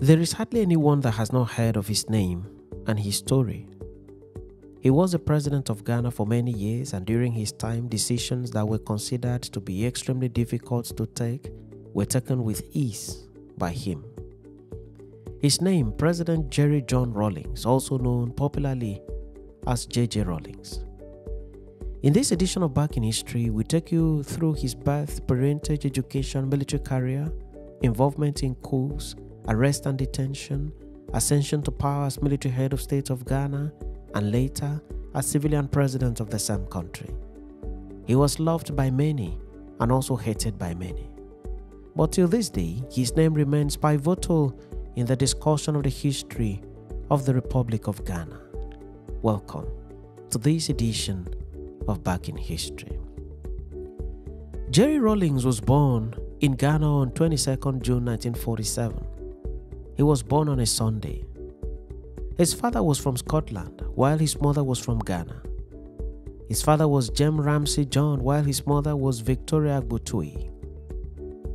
There is hardly anyone that has not heard of his name and his story. He was the president of Ghana for many years, and during his time, decisions that were considered to be extremely difficult to take were taken with ease by him. His name, President Jerry John Rawlings, also known popularly as JJ Rawlings. In this edition of Back in History, we take you through his birth, parentage, education, military career, involvement in coups, arrest and detention, ascension to power as military head of state of Ghana, and later as civilian president of the same country. He was loved by many and also hated by many. But till this day, his name remains pivotal in the discussion of the history of the Republic of Ghana. Welcome to this edition of Back in History. Jerry Rawlings was born in Ghana on 22nd June 1947. He was born on a Sunday. His father was from Scotland, while his mother was from Ghana. His father was Jem Ramsey John, while his mother was Victoria Agbutui.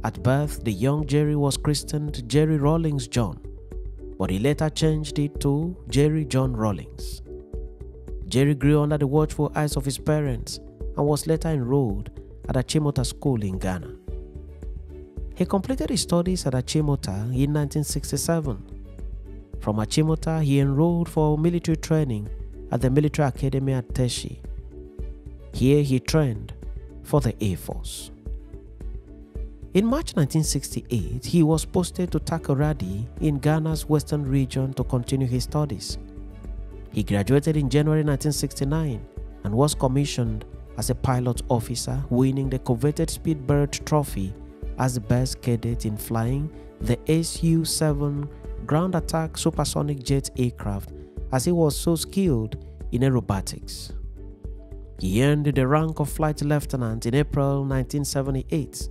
At birth, the young Jerry was christened Jerry Rawlings John, but he later changed it to Jerry John Rawlings. Jerry grew under the watchful eyes of his parents and was later enrolled at Achimota School in Ghana. He completed his studies at Achimota in 1967. From Achimota, he enrolled for military training at the Military Academy at Teshi. Here he trained for the Air Force. In March 1968, he was posted to Takoradi in Ghana's western region to continue his studies. He graduated in January 1969 and was commissioned as a pilot officer, winning the coveted Speedbird Trophy as the best cadet in flying the Su-7 ground attack supersonic jet aircraft, as he was so skilled in aerobatics. He earned the rank of flight lieutenant in April 1978.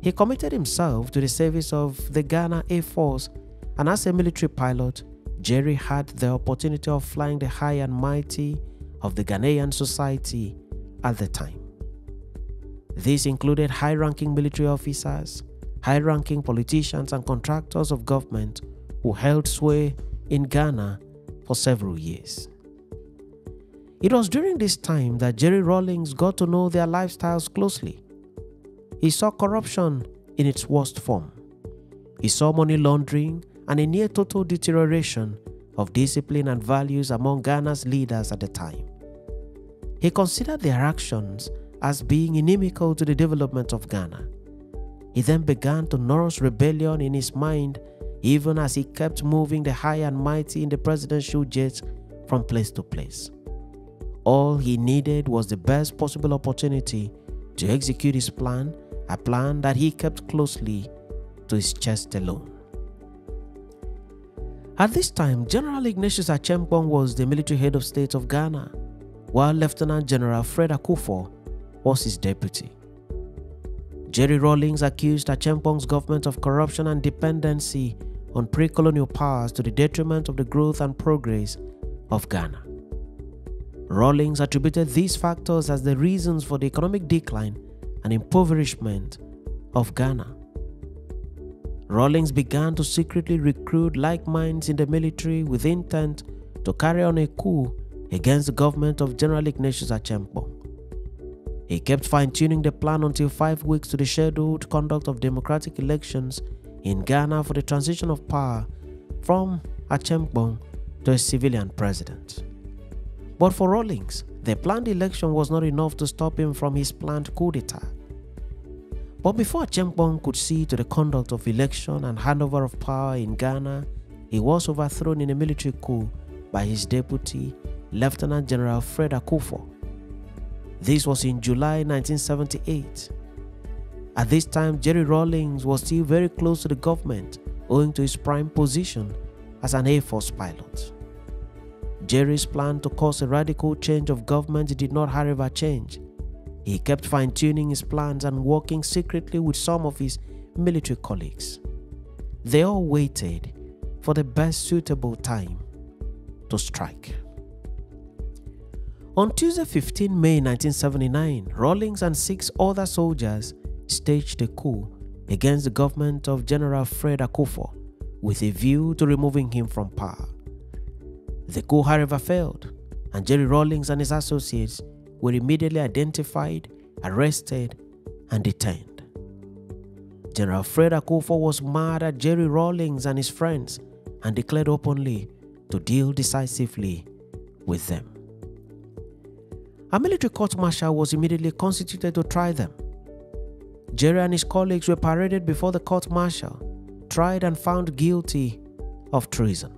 He committed himself to the service of the Ghana Air Force, and as a military pilot, Jerry had the opportunity of flying the high and mighty of the Ghanaian society at the time. This included high-ranking military officers, high-ranking politicians and contractors of government who held sway in Ghana for several years. It was during this time that Jerry Rawlings got to know their lifestyles closely. He saw corruption in its worst form. He saw money laundering and a near total deterioration of discipline and values among Ghana's leaders at the time. He considered their actions as being inimical to the development of Ghana. He then began to nurse rebellion in his mind, even as he kept moving the high and mighty in the presidential jet from place to place. All he needed was the best possible opportunity to execute his plan, a plan that he kept closely to his chest alone. At this time, General Ignatius Achempong was the military head of state of Ghana, while Lieutenant General Fred Akufo was his deputy. Jerry Rawlings accused Achempong's government of corruption and dependency on pre-colonial powers to the detriment of the growth and progress of Ghana. Rawlings attributed these factors as the reasons for the economic decline and impoverishment of Ghana. Rawlings began to secretly recruit like minds in the military with intent to carry on a coup against the government of General Ignatius Achempong. He kept fine-tuning the plan until 5 weeks to the scheduled conduct of democratic elections in Ghana for the transition of power from Achempong to a civilian president. But for Rawlings, the planned election was not enough to stop him from his planned coup d'etat. But before Achempong could see to the conduct of election and handover of power in Ghana, he was overthrown in a military coup by his deputy, Lieutenant General Fred Akufo. This was in July 1978. At this time, Jerry Rawlings was still very close to the government owing to his prime position as an Air Force pilot. Jerry's plan to cause a radical change of government did not, however, change. He kept fine-tuning his plans and working secretly with some of his military colleagues. They all waited for the best suitable time to strike. On Tuesday, 15 May 1979, Rawlings and 6 other soldiers staged a coup against the government of General Fred Akufo, with a view to removing him from power. The coup, however, failed, and Jerry Rawlings and his associates were immediately identified, arrested, and detained. General Fred Akufo was mad at Jerry Rawlings and his friends and declared openly to deal decisively with them. A military court-martial was immediately constituted to try them. Jerry and his colleagues were paraded before the court-martial, tried and found guilty of treason.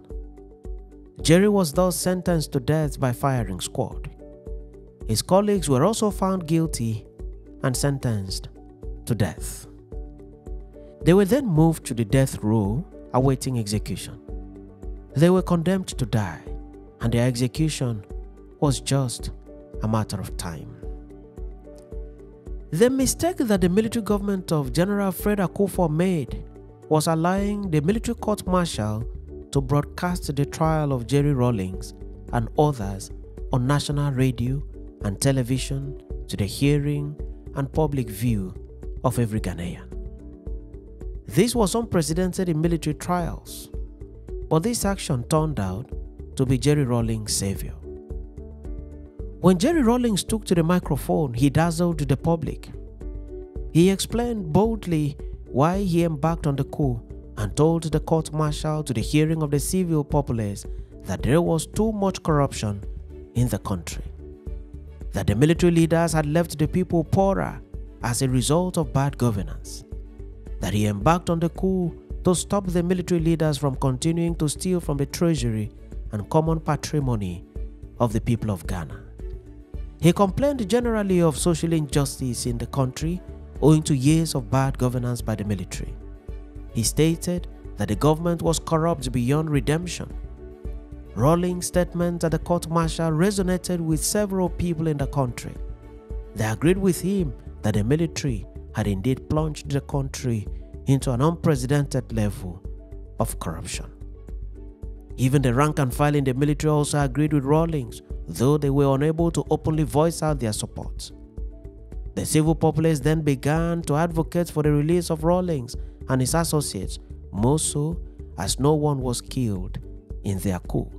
Jerry was thus sentenced to death by firing squad. His colleagues were also found guilty and sentenced to death. They were then moved to the death row awaiting execution. They were condemned to die, and their execution was just a matter of time. The mistake that the military government of General Fred Akufo made was allowing the military court-martial to broadcast the trial of Jerry Rawlings and others on national radio and television to the hearing and public view of every Ghanaian. This was unprecedented in military trials, but this action turned out to be Jerry Rawlings' savior. When Jerry Rawlings took to the microphone, he dazzled the public. He explained boldly why he embarked on the coup and told the court-martial to the hearing of the civil populace that there was too much corruption in the country, that the military leaders had left the people poorer as a result of bad governance, that he embarked on the coup to stop the military leaders from continuing to steal from the treasury and common patrimony of the people of Ghana. He complained generally of social injustice in the country owing to years of bad governance by the military. He stated that the government was corrupt beyond redemption. Rawlings' statement at the court-martial resonated with several people in the country. They agreed with him that the military had indeed plunged the country into an unprecedented level of corruption. Even the rank and file in the military also agreed with Rawlings, though they were unable to openly voice out their support. The civil populace then began to advocate for the release of Rawlings and his associates, more so as no one was killed in their coup.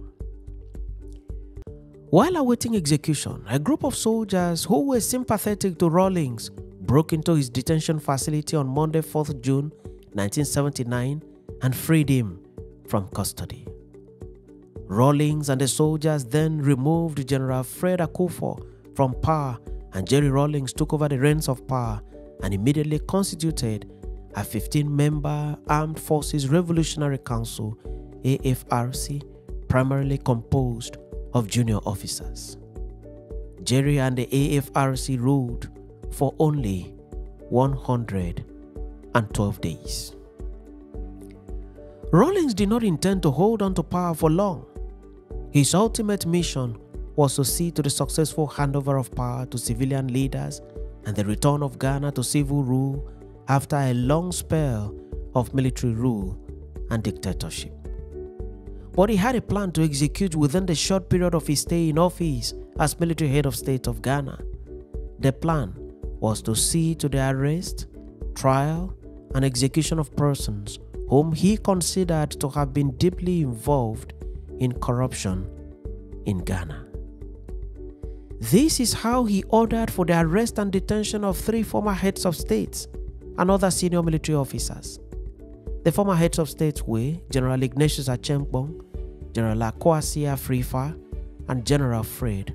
While awaiting execution, a group of soldiers who were sympathetic to Rawlings broke into his detention facility on Monday, 4th June 1979 and freed him from custody. Rawlings and the soldiers then removed General Fred Akufo from power, and Jerry Rawlings took over the reins of power and immediately constituted a 15-member Armed Forces Revolutionary Council, AFRC, primarily composed of junior officers. Jerry and the AFRC ruled for only 112 days. Rawlings did not intend to hold on to power for long. His ultimate mission was to see to the successful handover of power to civilian leaders and the return of Ghana to civil rule after a long spell of military rule and dictatorship. But he had a plan to execute within the short period of his stay in office as military head of state of Ghana. The plan was to see to the arrest, trial, and execution of persons whom he considered to have been deeply involved in corruption in Ghana. This is how he ordered for the arrest and detention of 3 former heads of states and other senior military officers. The former heads of state were General Ignatius Achempong, General Akwasi Afrifa, and General Fred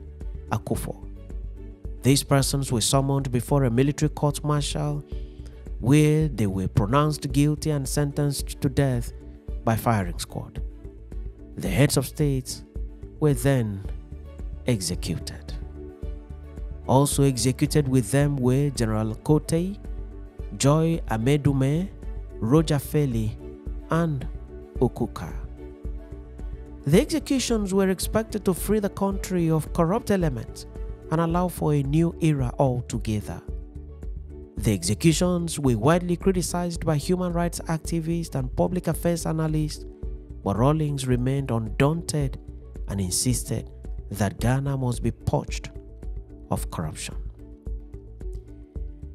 Akufo. These persons were summoned before a military court-martial where they were pronounced guilty and sentenced to death by firing squad. The heads of states were then executed. Also executed with them were General Kote, Joy Amedume, Roger Feli, and Okuka. The executions were expected to free the country of corrupt elements and allow for a new era altogether. The executions were widely criticized by human rights activists and public affairs analysts, but Rawlings remained undaunted and insisted that Ghana must be purged of corruption.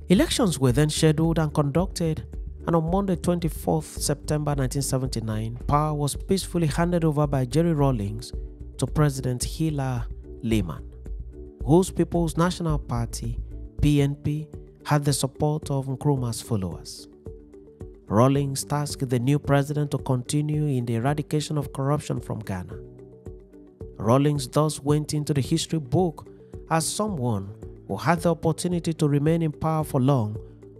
Elections were then scheduled and conducted, and on Monday 24th September 1979, power was peacefully handed over by Jerry Rawlings to President Hila Lehman, whose People's National Party, PNP, had the support of Nkrumah's followers. Rawlings tasked the new president to continue in the eradication of corruption from Ghana. Rawlings thus went into the history book as someone who had the opportunity to remain in power for long,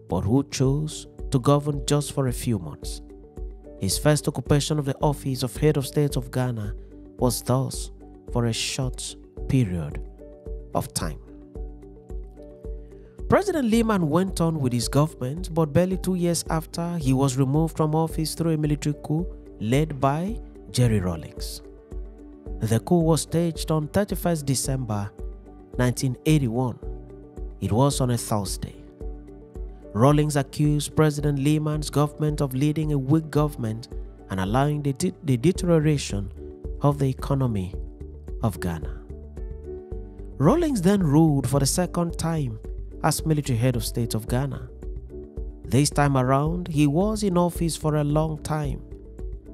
but who chose to govern just for a few months. His first occupation of the office of head of state of Ghana was thus for a short period of time. President Lehman went on with his government, but barely 2 years after, he was removed from office through a military coup led by Jerry Rawlings. The coup was staged on 31st December 1981. It was on a Thursday. Rawlings accused President Lehman's government of leading a weak government and allowing the deterioration of the economy of Ghana. Rawlings then ruled for the second time as military head of state of Ghana. This time around, he was in office for a long time.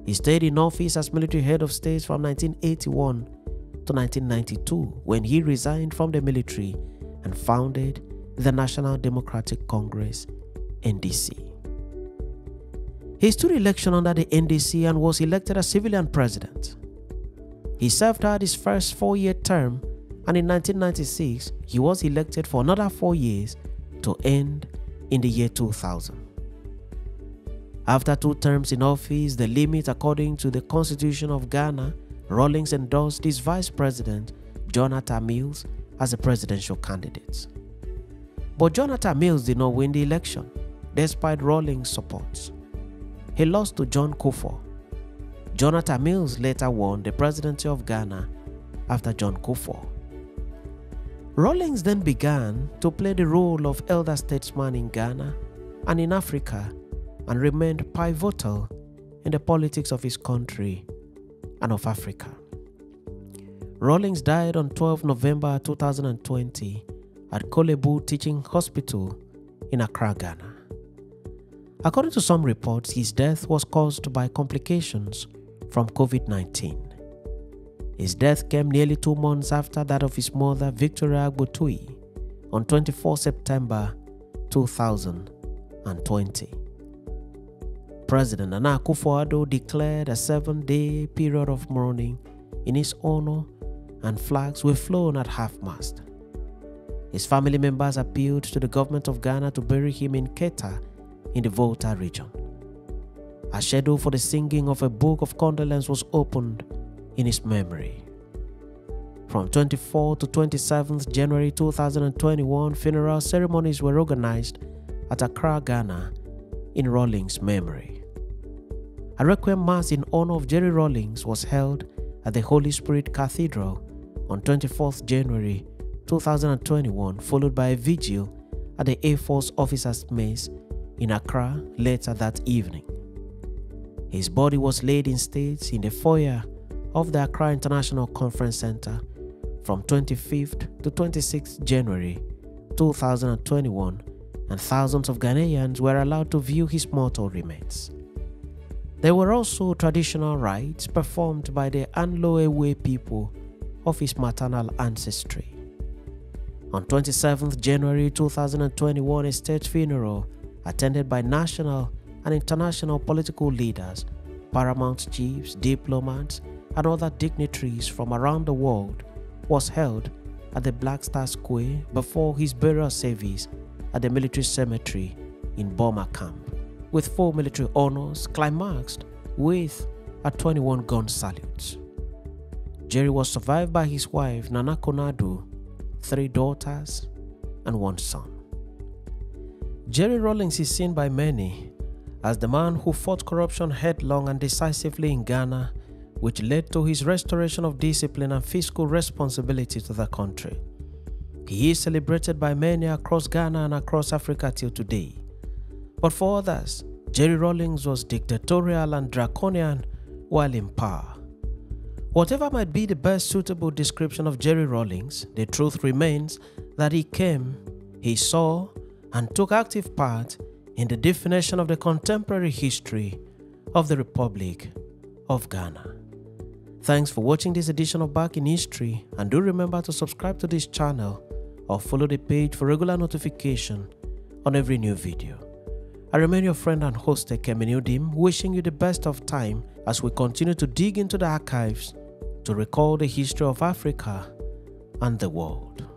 He stayed in office as military head of state from 1981 to 1992, when he resigned from the military and founded the National Democratic Congress, NDC. He stood election under the NDC and was elected as civilian president. He served out his first 4-year term, and in 1996, he was elected for another 4 years to end in the year 2000. After 2 terms in office, the limit according to the Constitution of Ghana, Rawlings endorsed his vice president, Jonathan Mills, as a presidential candidate. But Jonathan Mills did not win the election, despite Rawlings' support. He lost to John Kufuor. Jonathan Mills later won the presidency of Ghana after John Kufuor. Rawlings then began to play the role of elder statesman in Ghana and in Africa, and remained pivotal in the politics of his country and of Africa. Rawlings died on 12 November 2020 at Kolebu Teaching Hospital in Accra, Ghana. According to some reports, his death was caused by complications from COVID-19. His death came nearly 2 months after that of his mother, Victoria Agbotui, on 24 September 2020. President Nana Akufo-Addo declared a 7-day period of mourning in his honor, and flags were flown at half-mast. His family members appealed to the government of Ghana to bury him in Keta in the Volta region. A schedule for the singing of a book of condolence was opened in his memory. From 24 to 27th January 2021, funeral ceremonies were organized at Accra, Ghana, in Rawlings' memory. A requiem mass in honor of Jerry Rawlings was held at the Holy Spirit Cathedral on 24th January 2021, followed by a vigil at the Air Force Officers' Mess in Accra later that evening. His body was laid in state in the foyer of the Accra International Conference Center from 25th to 26th January 2021, and thousands of Ghanaians were allowed to view his mortal remains. There were also traditional rites performed by the Anlo-Ewe people of his maternal ancestry. On 27th January 2021, a state funeral attended by national and international political leaders, paramount chiefs, diplomats, and other dignitaries from around the world was held at the Black Star Square before his burial service at the military cemetery in Boma Camp, with 4 military honors climaxed with a 21-gun salute. Jerry was survived by his wife Nana Konadu, 3 daughters, and 1 son. Jerry Rawlings is seen by many as the man who fought corruption headlong and decisively in Ghana, which led to his restoration of discipline and fiscal responsibility to the country. He is celebrated by many across Ghana and across Africa till today. But for others, Jerry Rawlings was dictatorial and draconian while in power. Whatever might be the best suitable description of Jerry Rawlings, the truth remains that he came, he saw, and took active part in the definition of the contemporary history of the Republic of Ghana. Thanks for watching this edition of Back in History, and do remember to subscribe to this channel or follow the page for regular notification on every new video. I remain your friend and host Ekemini Udim, wishing you the best of time as we continue to dig into the archives to recall the history of Africa and the world.